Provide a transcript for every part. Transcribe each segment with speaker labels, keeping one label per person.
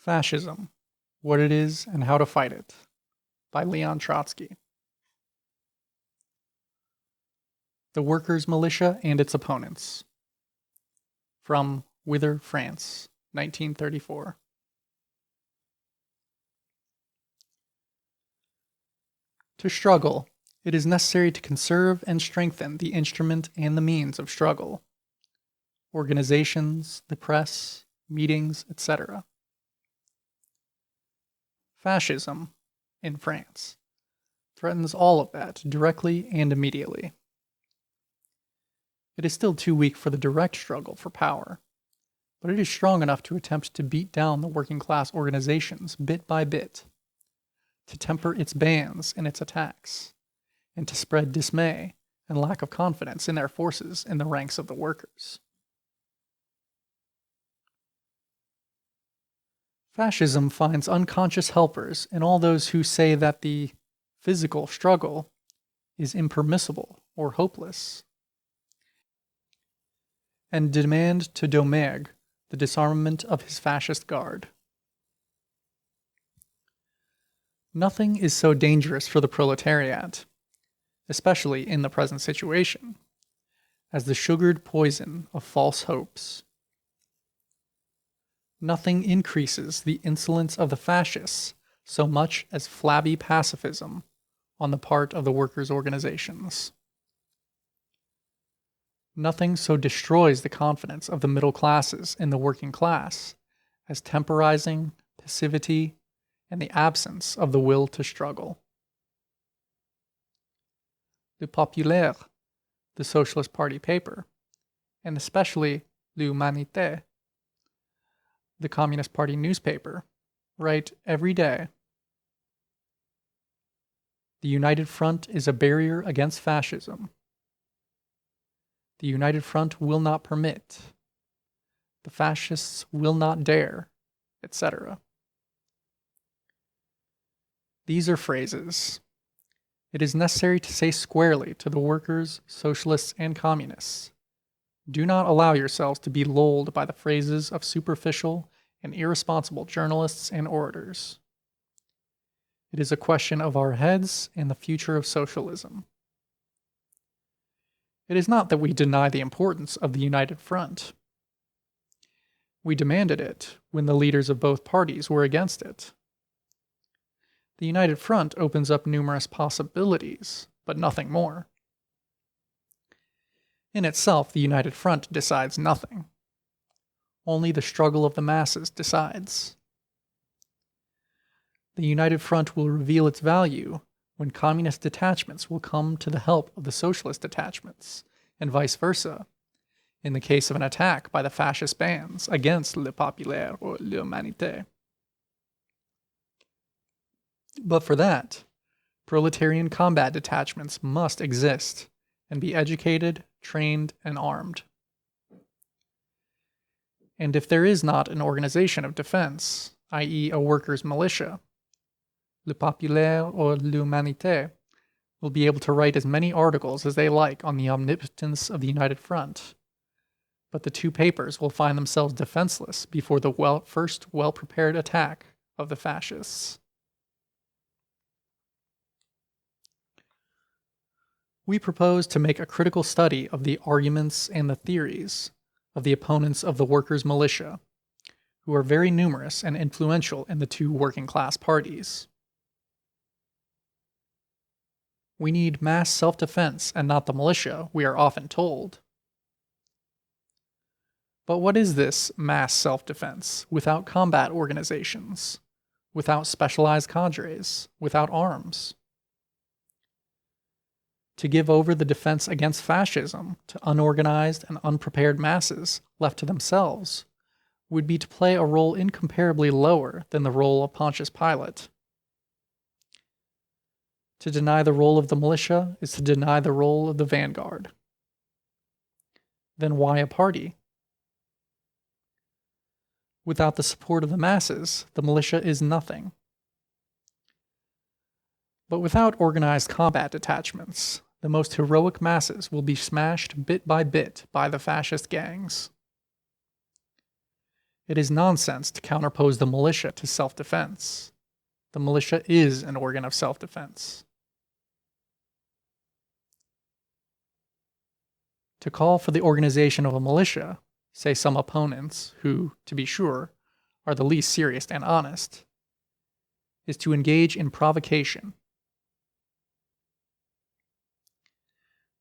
Speaker 1: Fascism: What It Is and How to Fight It, by Leon Trotsky. The Workers' Militia and Its Opponents. From Wither, France, 1934. To struggle, it is necessary to conserve and strengthen the instrument and the means of struggle. Organizations, the press, meetings, etc. Fascism, in France, threatens all of that directly and immediately. It is still too weak for the direct struggle for power, but it is strong enough to attempt to beat down the working class organizations bit by bit, to temper its bans and its attacks, and to spread dismay and lack of confidence in their forces in the ranks of the workers. Fascism finds unconscious helpers in all those who say that the physical struggle is impermissible or hopeless, and demand to Domergue the disarmament of his fascist guard. Nothing is so dangerous for the proletariat, especially in the present situation, as the sugared poison of false hopes. Nothing increases the insolence of the fascists so much as flabby pacifism on the part of the workers' organizations. Nothing so destroys the confidence of the middle classes in the working class as temporizing, passivity, and the absence of the will to struggle. Le Populaire, the Socialist Party paper, and especially L'Humanité, the Communist Party newspaper, write every day, "The United Front is a barrier against fascism. The United Front will not permit. The fascists will not dare," etc. These are phrases. It is necessary to say squarely to the workers, socialists, and communists, do not allow yourselves to be lulled by the phrases of superficial and irresponsible journalists and orators. It is a question of our heads and the future of socialism. It is not that we deny the importance of the United Front. We demanded it when the leaders of both parties were against it. The United Front opens up numerous possibilities, but nothing more. In itself, the United Front decides nothing. Only the struggle of the masses decides. The United Front will reveal its value when communist detachments will come to the help of the socialist detachments, and vice versa, in the case of an attack by the fascist bands against Le Populaire or L'Humanité. But for that, proletarian combat detachments must exist and be educated, trained, and armed. And if there is not an organization of defense, i.e. a workers' militia, Le Populaire or L'Humanité will be able to write as many articles as they like on the omnipotence of the United Front, but the two papers will find themselves defenseless before the first well-prepared attack of the fascists. We propose to make a critical study of the arguments and the theories of the opponents of the workers' militia, who are very numerous and influential in the two working class parties. We need mass self-defense and not the militia, we are often told. But what is this mass self-defense without combat organizations, without specialized cadres, without arms? To give over the defense against fascism to unorganized and unprepared masses left to themselves would be to play a role incomparably lower than the role of Pontius Pilate. To deny the role of the militia is to deny the role of the vanguard. Then why a party? Without the support of the masses, the militia is nothing. But without organized combat detachments, the most heroic masses will be smashed bit by the fascist gangs. It is nonsense to counterpose the militia to self-defense. The militia is an organ of self-defense. To call for the organization of a militia, say some opponents, who, to be sure, are the least serious and honest, is to engage in provocation.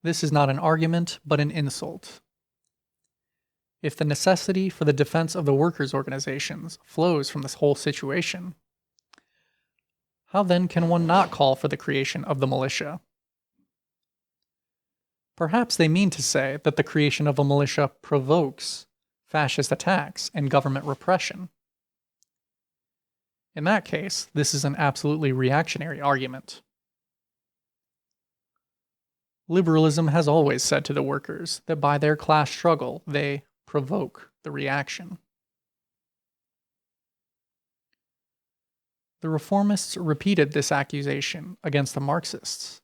Speaker 1: This is not an argument, but an insult. If the necessity for the defense of the workers' organizations flows from this whole situation, how then can one not call for the creation of the militia? Perhaps they mean to say that the creation of a militia provokes fascist attacks and government repression. In that case, this is an absolutely reactionary argument. Liberalism has always said to the workers that by their class struggle they provoke the reaction. The reformists repeated this accusation against the Marxists,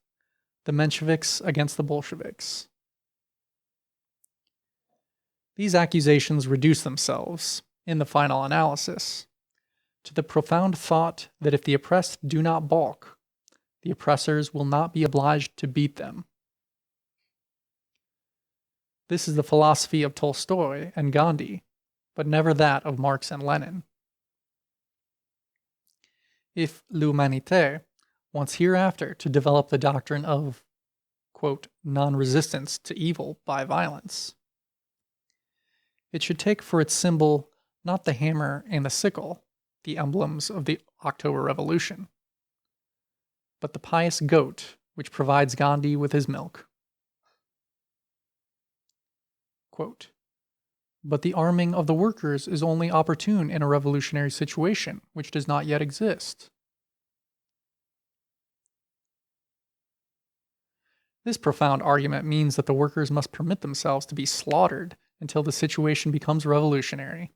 Speaker 1: the Mensheviks against the Bolsheviks. These accusations reduce themselves, in the final analysis, to the profound thought that if the oppressed do not balk, the oppressors will not be obliged to beat them. This is the philosophy of Tolstoy and Gandhi, but never that of Marx and Lenin. If l'humanité wants hereafter to develop the doctrine of, quote, non-resistance to evil by violence, it should take for its symbol not the hammer and the sickle, the emblems of the October Revolution, but the pious goat which provides Gandhi with his milk. Quote, but the arming of the workers is only opportune in a revolutionary situation which does not yet exist. This profound argument means that the workers must permit themselves to be slaughtered until the situation becomes revolutionary.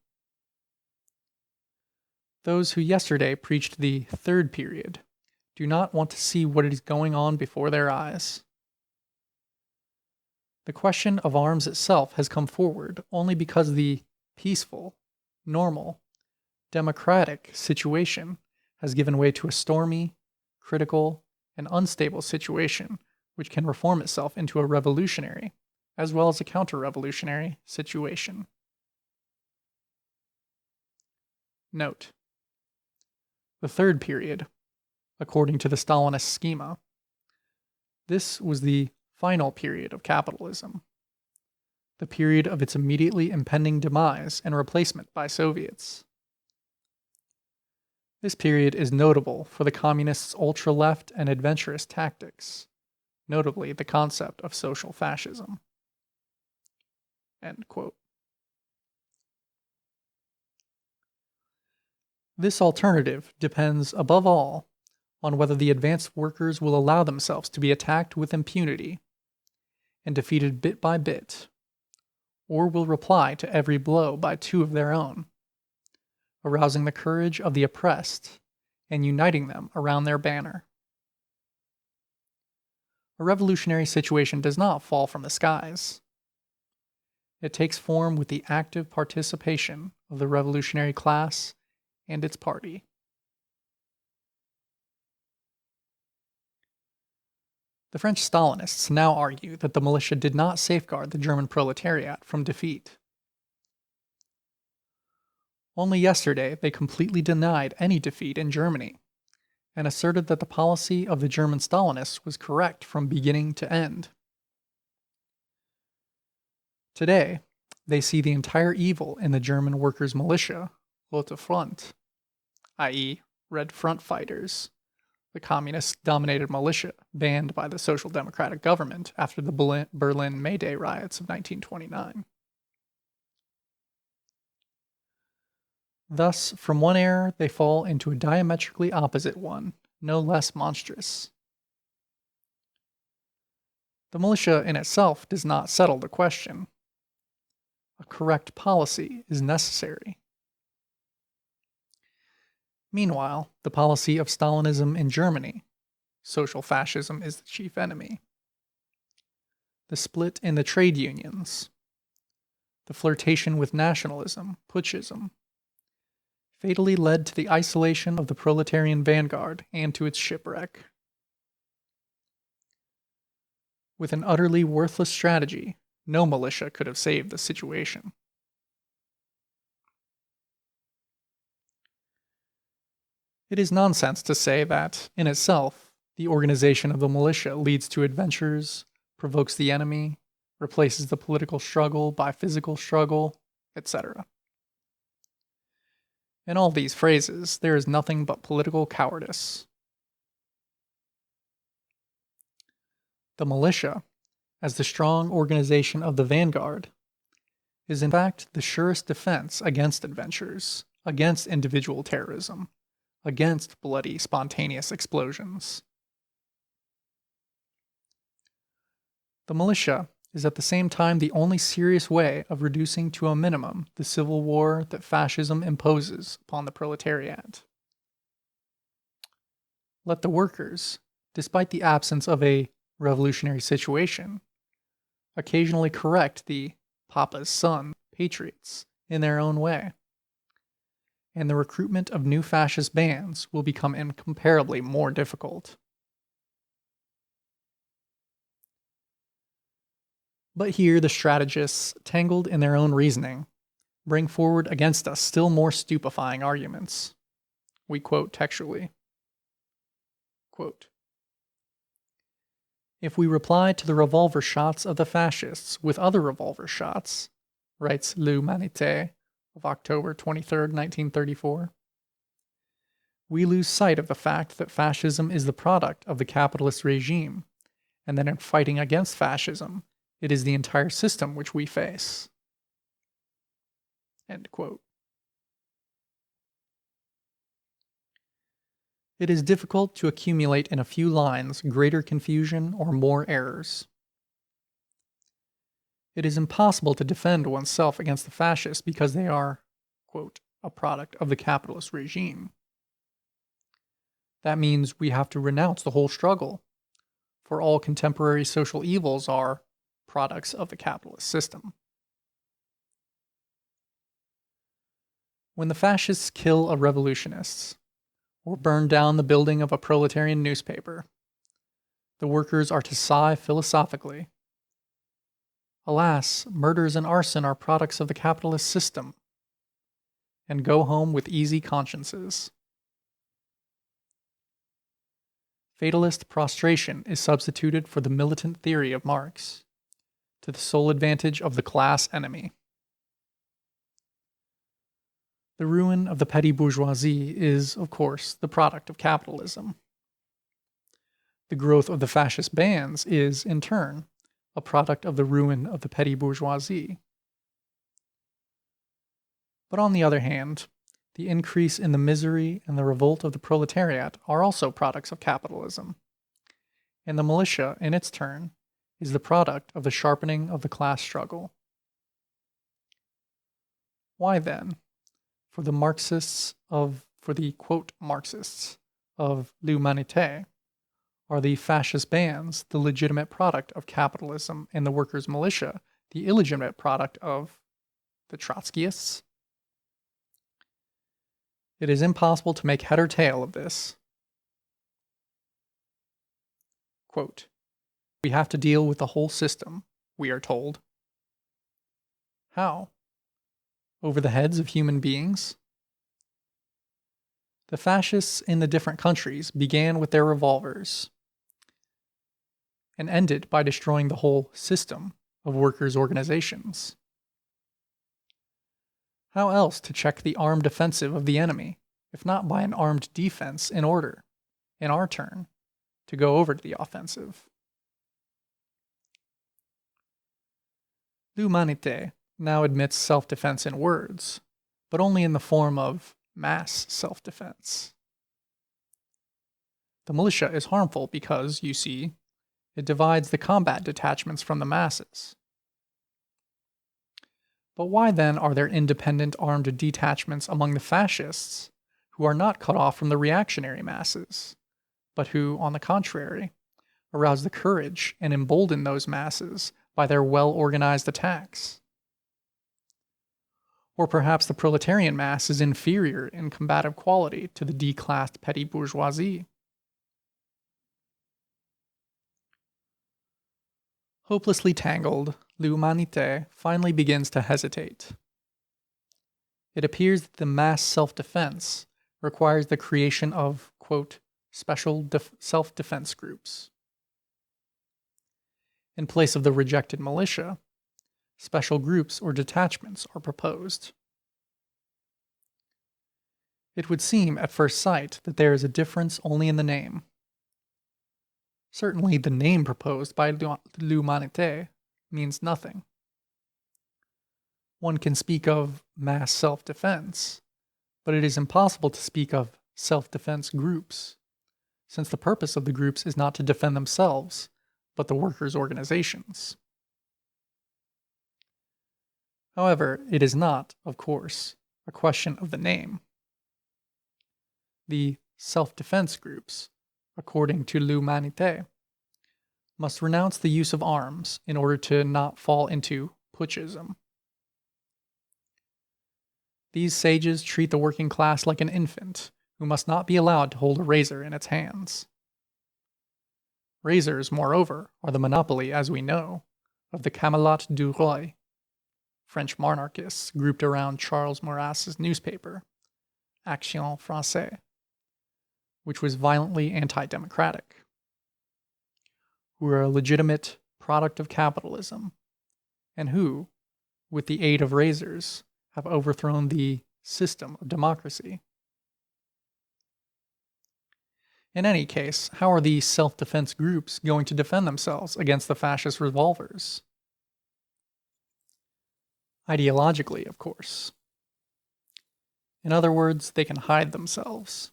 Speaker 1: Those who yesterday preached the third period do not want to see what is going on before their eyes. The question of arms itself has come forward only because the peaceful, normal, democratic situation has given way to a stormy, critical, and unstable situation which can reform itself into a revolutionary, as well as a counter-revolutionary situation. Note: the third period, according to the Stalinist schema, this was the final period of capitalism, the period of its immediately impending demise and replacement by Soviets. This period is notable for the communists' ultra-left and adventurous tactics, notably the concept of social fascism. End quote. This alternative depends, above all, on whether the advanced workers will allow themselves to be attacked with impunity and defeated bit by bit, or will reply to every blow by two of their own, arousing the courage of the oppressed and uniting them around their banner. A revolutionary situation does not fall from the skies. It takes form with the active participation of the revolutionary class and its party. The French Stalinists now argue that the militia did not safeguard the German proletariat from defeat. Only yesterday they completely denied any defeat in Germany and asserted that the policy of the German Stalinists was correct from beginning to end. Today, they see the entire evil in the German workers' militia, Rote Front, i.e., Red Front fighters, the communist-dominated militia banned by the Social Democratic government after the Berlin May Day riots of 1929. Thus, from one error, they fall into a diametrically opposite one, no less monstrous. The militia in itself does not settle the question. A correct policy is necessary. Meanwhile, the policy of Stalinism in Germany, social fascism is the chief enemy. The split in the trade unions, the flirtation with nationalism, putschism, fatally led to the isolation of the proletarian vanguard and to its shipwreck. With an utterly worthless strategy, no militia could have saved the situation. It is nonsense to say that, in itself, the organization of the militia leads to adventures, provokes the enemy, replaces the political struggle by physical struggle, etc. In all these phrases, there is nothing but political cowardice. The militia, as the strong organization of the vanguard, is in fact the surest defense against adventures, against individual terrorism, against bloody, spontaneous explosions. The militia is at the same time the only serious way of reducing to a minimum the civil war that fascism imposes upon the proletariat. Let the workers, despite the absence of a revolutionary situation, occasionally correct the Papa's son patriots in their own way, and the recruitment of new fascist bands will become incomparably more difficult. But here the strategists, tangled in their own reasoning, bring forward against us still more stupefying arguments. We quote textually. Quote, "If we reply to the revolver shots of the fascists with other revolver shots," writes L'Humanité of October 23, 1934, "we lose sight of the fact that fascism is the product of the capitalist regime, and that in fighting against fascism, it is the entire system which we face." End quote. It is difficult to accumulate in a few lines greater confusion or more errors. It is impossible to defend oneself against the fascists because they are, quote, "a product of the capitalist regime." That means we have to renounce the whole struggle, for all contemporary social evils are products of the capitalist system. When the fascists kill a revolutionist, or burn down the building of a proletarian newspaper, the workers are to sigh philosophically, "Alas, murders and arson are products of the capitalist system," and go home with easy consciences. Fatalist prostration is substituted for the militant theory of Marx, to the sole advantage of the class enemy. The ruin of the petty bourgeoisie is, of course, the product of capitalism. The growth of the fascist bands is, in turn, a product of the ruin of the petty bourgeoisie. But on the other hand, the increase in the misery and the revolt of the proletariat are also products of capitalism, and the militia, in its turn, is the product of the sharpening of the class struggle. Why then, for the quote Marxists of L'Humanité, are the fascist bands the legitimate product of capitalism and the workers' militia the illegitimate product of the Trotskyists? It is impossible to make head or tail of this. Quote, "We have to deal with the whole system," we are told. How? Over the heads of human beings? The fascists in the different countries began with their revolvers and ended by destroying the whole system of workers' organizations. How else to check the armed offensive of the enemy, if not by an armed defense in order, in our turn, to go over to the offensive? L'Humanité now admits self-defense in words, but only in the form of mass self-defense. The militia is harmful because, you see, it divides the combat detachments from the masses. But why then are there independent armed detachments among the fascists who are not cut off from the reactionary masses, but who, on the contrary, arouse the courage and embolden those masses by their well-organized attacks? Or perhaps the proletarian mass is inferior in combative quality to the declassed petty bourgeoisie. Hopelessly tangled, l'humanité finally begins to hesitate. It appears that the mass self-defense requires the creation of, quote, special self-defense groups. In place of the rejected militia, special groups or detachments are proposed. It would seem at first sight that there is a difference only in the name. Certainly the name proposed by l'humanité means nothing. One can speak of mass self-defense, but it is impossible to speak of self-defense groups, since the purpose of the groups is not to defend themselves, but the workers' organizations. However, it is not, of course, a question of the name. The self-defense groups, according to l'humanité, must renounce the use of arms in order to not fall into putschism. These sages treat the working class like an infant who must not be allowed to hold a razor in its hands. Razors, moreover, are the monopoly, as we know, of the Camelot du Roi, French monarchists grouped around Charles Maurras's newspaper, Action Française, which was violently anti-democratic, who are a legitimate product of capitalism, and who, with the aid of razors, have overthrown the system of democracy. In any case, how are these self-defense groups going to defend themselves against the fascist revolvers? Ideologically, of course. In other words, they can hide themselves.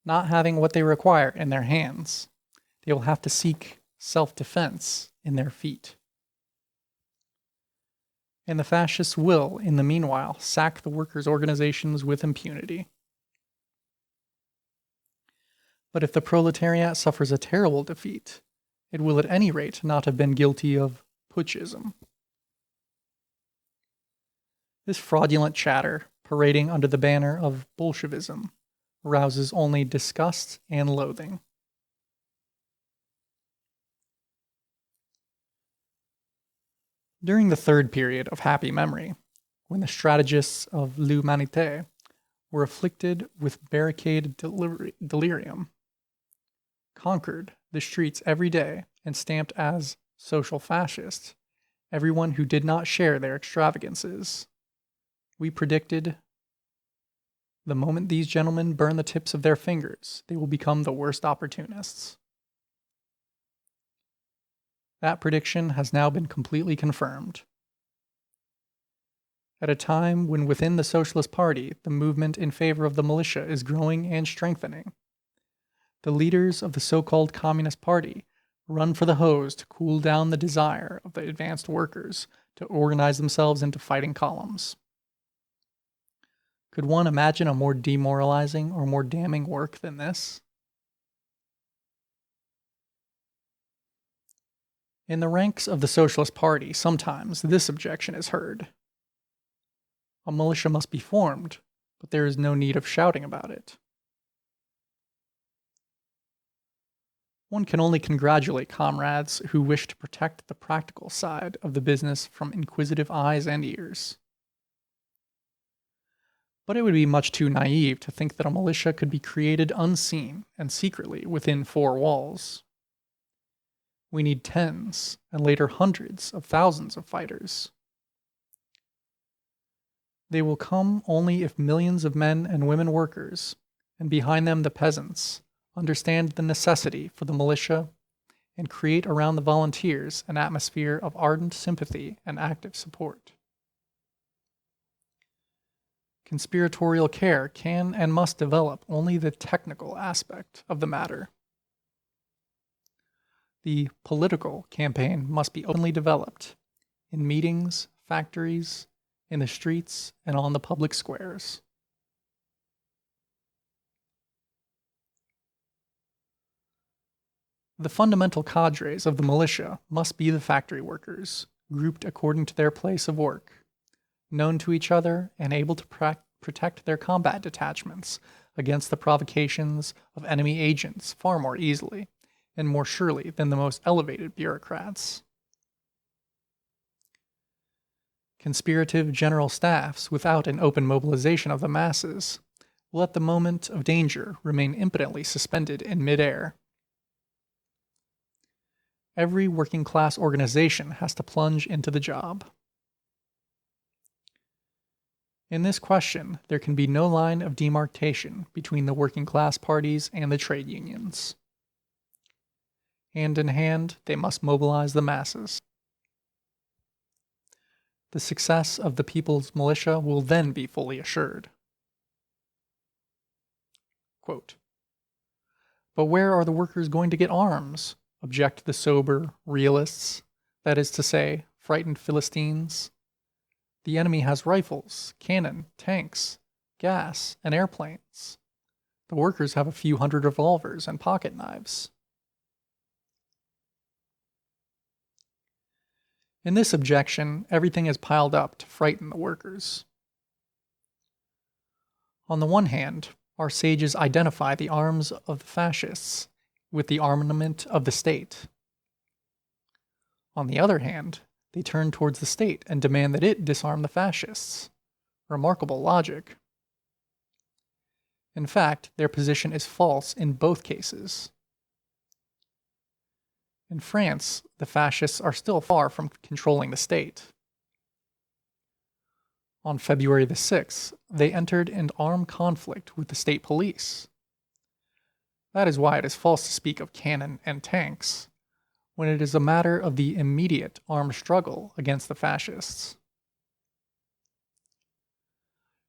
Speaker 1: Not having what they require in their hands, they will have to seek self-defense in their feet. And the fascists will, in the meanwhile, sack the workers' organizations with impunity. But if the proletariat suffers a terrible defeat, it will at any rate not have been guilty of putschism. This fraudulent chatter, parading under the banner of Bolshevism, rouses only disgust and loathing. During the third period of happy memory, when the strategists of l'humanité were afflicted with barricade delirium, conquered the streets every day and stamped as social fascists everyone who did not share their extravagances, we predicted, the moment these gentlemen burn the tips of their fingers, they will become the worst opportunists. That prediction has now been completely confirmed. At a time when within the Socialist Party the movement in favor of the militia is growing and strengthening, the leaders of the so-called Communist Party run for the hose to cool down the desire of the advanced workers to organize themselves into fighting columns. Could one imagine a more demoralizing or more damning work than this? In the ranks of the Socialist Party, sometimes this objection is heard. A militia must be formed, but there is no need of shouting about it. One can only congratulate comrades who wish to protect the practical side of the business from inquisitive eyes and ears. But it would be much too naive to think that a militia could be created unseen and secretly within four walls. We need tens, and later hundreds of thousands of fighters. They will come only if millions of men and women workers, and behind them the peasants, understand the necessity for the militia and create around the volunteers an atmosphere of ardent sympathy and active support. Conspiratorial care can and must develop only the technical aspect of the matter. The political campaign must be openly developed in meetings, factories, in the streets, and on the public squares. The fundamental cadres of the militia must be the factory workers, grouped according to their place of work, known to each other, and able to protect their combat detachments against the provocations of enemy agents far more easily and more surely than the most elevated bureaucrats. Conspirative general staffs, without an open mobilization of the masses, will at the moment of danger remain impotently suspended in midair. Every working class organization has to plunge into the job. In this question, there can be no line of demarcation between the working class parties and the trade unions. Hand in hand, they must mobilize the masses. The success of the people's militia will then be fully assured. Quote, "But where are the workers going to get arms?" object the sober realists, that is to say, frightened Philistines. The enemy has rifles, cannon, tanks, gas, and airplanes. The workers have a few hundred revolvers and pocket knives. In this objection, everything is piled up to frighten the workers. On the one hand, our sages identify the arms of the fascists with the armament of the state. On the other hand, they turn towards the state and demand that it disarm the fascists. Remarkable logic. In fact, their position is false in both cases. In France, the fascists are still far from controlling the state. On February the 6th, they entered an armed conflict with the state police. That is why it is false to speak of cannon and tanks, when it is a matter of the immediate armed struggle against the fascists.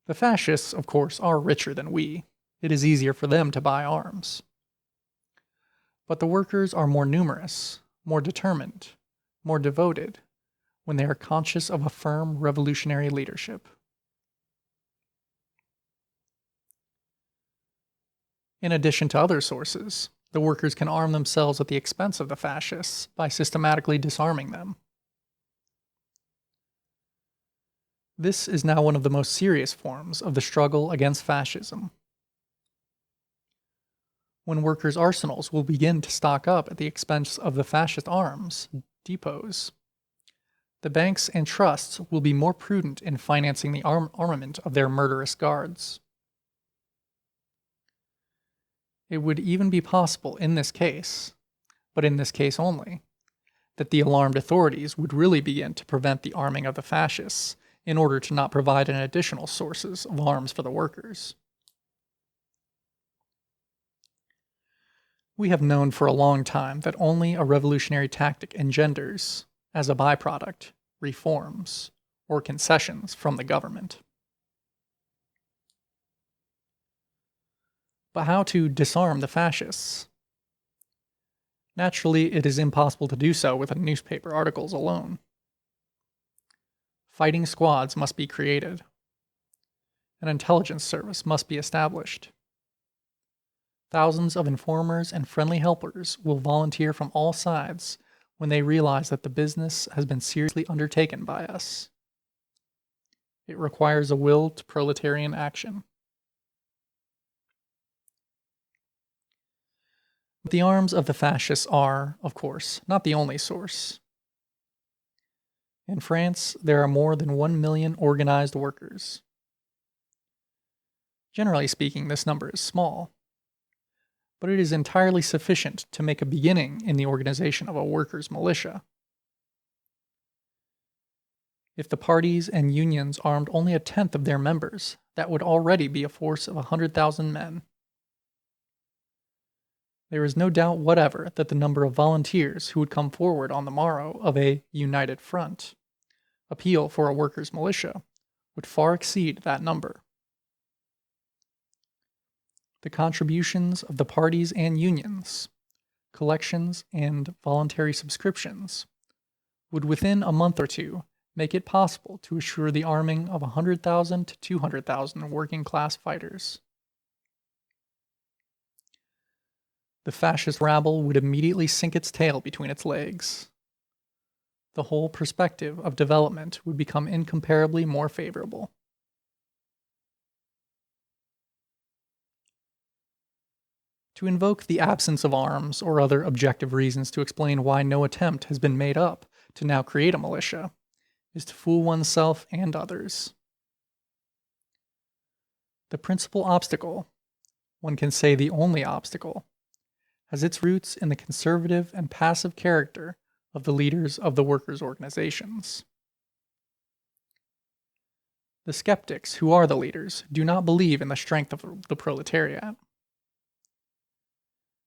Speaker 1: The fascists, of course, are richer than we. It is easier for them to buy arms. But the workers are more numerous, more determined, more devoted, when they are conscious of a firm revolutionary leadership. In addition to other sources, the workers can arm themselves at the expense of the fascists by systematically disarming them. This is now one of the most serious forms of the struggle against fascism. When workers' arsenals will begin to stock up at the expense of the fascist arms depots, the banks and trusts will be more prudent in financing the armament of their murderous guards. It would even be possible in this case, but in this case only, that the alarmed authorities would really begin to prevent the arming of the fascists in order to not provide an additional sources of arms for the workers. We have known for a long time that only a revolutionary tactic engenders, as a byproduct, reforms or concessions from the government. But how to disarm the fascists? Naturally, it is impossible to do so with newspaper articles alone. Fighting squads must be created. An intelligence service must be established. Thousands of informers and friendly helpers will volunteer from all sides when they realize that the business has been seriously undertaken by us. It requires a will to proletarian action. The arms of the fascists are, of course, not the only source. In France, there are more than 1 million organized workers. Generally speaking, this number is small, but it is entirely sufficient to make a beginning in the organization of a workers' militia. If the parties and unions armed only a tenth of their members, that would already be a force of 100,000 men. There is no doubt whatever that the number of volunteers who would come forward on the morrow of a united front, appeal for a workers' militia, would far exceed that number. The contributions of the parties and unions, collections and voluntary subscriptions, would within a month or two make it possible to assure the arming of 100,000 to 200,000 working class fighters. The fascist rabble would immediately sink its tail between its legs. the whole perspective of development would become incomparably more favorable. To invoke the absence of arms or other objective reasons to explain why no attempt has been made up to now create a militia is to fool oneself and others. The principal obstacle, one can say the only obstacle, has its roots in the conservative and passive character of the leaders of the workers' organizations. The skeptics, who are the leaders, do not believe in the strength of the proletariat.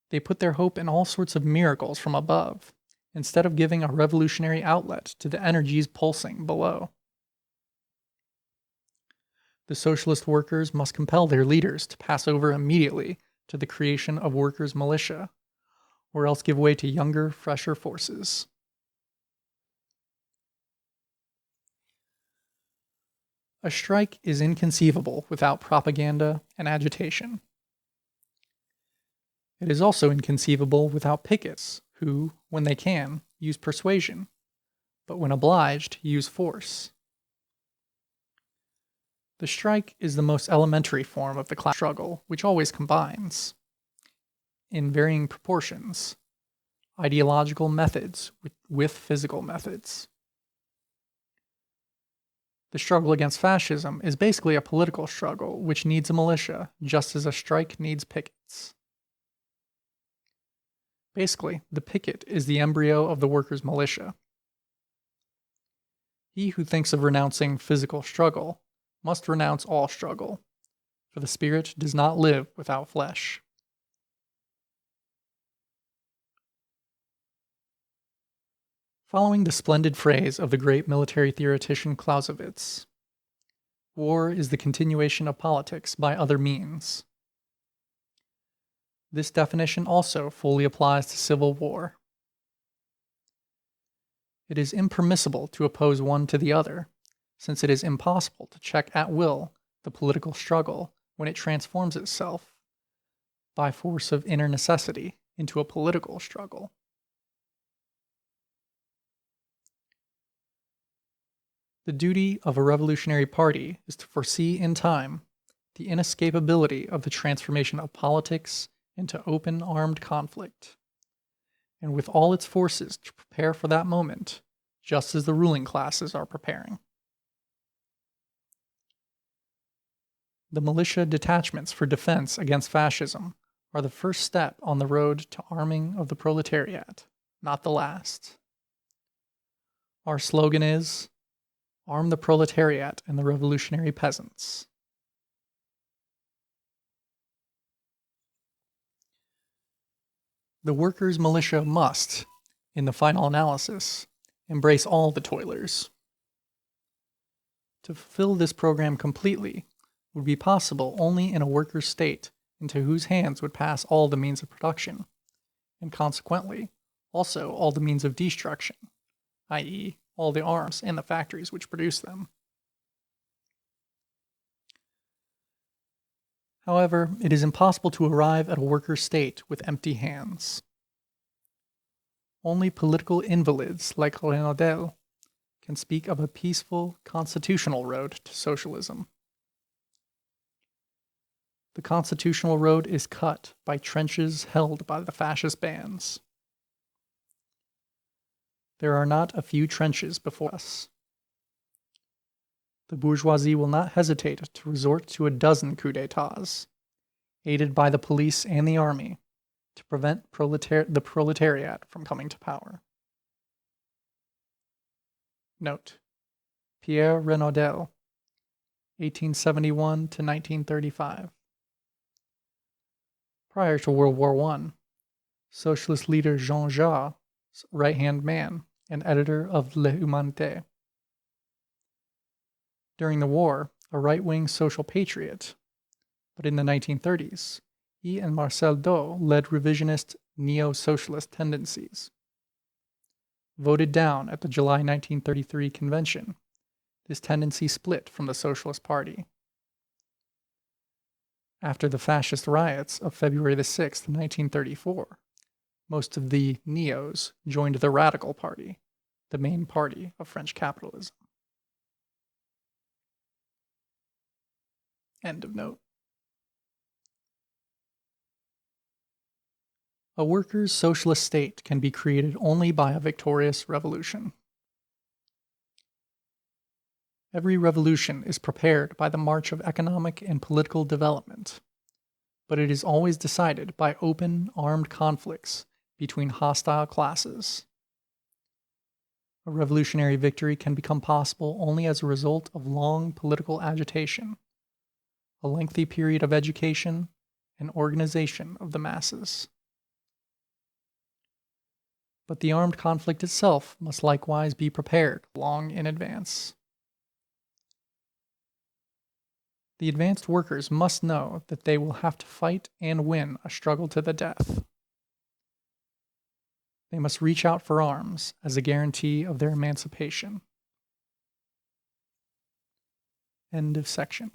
Speaker 1: They put their hope in all sorts of miracles from above, instead of giving a revolutionary outlet to the energies pulsing below. The socialist workers must compel their leaders to pass over immediately to the creation of workers' militia, or else give way to younger, fresher forces. A strike is inconceivable without propaganda and agitation. It is also inconceivable without pickets, who, when they can, use persuasion, but when obliged, use force. The strike is the most elementary form of the class struggle, which always combines, in varying proportions, ideological methods with physical methods. The struggle against fascism is basically a political struggle which needs a militia, just as a strike needs pickets. Basically, the picket is the embryo of the workers' militia. He who thinks of renouncing physical struggle must renounce all struggle, for the spirit does not live without flesh. Following the splendid phrase of the great military theoretician Clausewitz, war is the continuation of politics by other means. This definition also fully applies to civil war. It is impermissible to oppose one to the other, since it is impossible to check at will the political struggle when it transforms itself, by force of inner necessity, into a political struggle. The duty of a revolutionary party is to foresee in time the inescapability of the transformation of politics into open armed conflict, and with all its forces to prepare for that moment, just as the ruling classes are preparing. The militia detachments for defense against fascism are the first step on the road to arming of the proletariat, not the last. Our slogan is, "Arm the proletariat and the revolutionary peasants." The workers' militia must, in the final analysis, embrace all the toilers. To fulfill this program completely would be possible only in a worker state into whose hands would pass all the means of production, and consequently, also all the means of destruction, i.e., all the arms and the factories which produce them. However, it is impossible to arrive at a worker state with empty hands. Only political invalids like Renaudel can speak of a peaceful, constitutional road to socialism. The constitutional road is cut by trenches held by the fascist bands. There are not a few trenches before us. The bourgeoisie will not hesitate to resort to a dozen coups d'états, aided by the police and the army, to prevent the proletariat from coming to power. Note: Pierre Renaudel, 1871 to 1935. Prior to World War I, socialist leader Jean Jaurès' right-hand man and editor of L'Humanité. During the war, a right-wing social patriot, but in the 1930s, he and Marcel Daux led revisionist neo-socialist tendencies. Voted down at the July 1933 convention, this tendency split from the Socialist Party. After the fascist riots of February 6, 1934, most of the neos joined the Radical Party, the main party of French capitalism. End of note. A workers' socialist state can be created only by a victorious revolution. Every revolution is prepared by the march of economic and political development, but it is always decided by open, armed conflicts between hostile classes. A revolutionary victory can become possible only as a result of long political agitation, a lengthy period of education, and organization of the masses. But the armed conflict itself must likewise be prepared long in advance. The advanced workers must know that they will have to fight and win a struggle to the death. They must reach out for arms as a guarantee of their emancipation. End of section.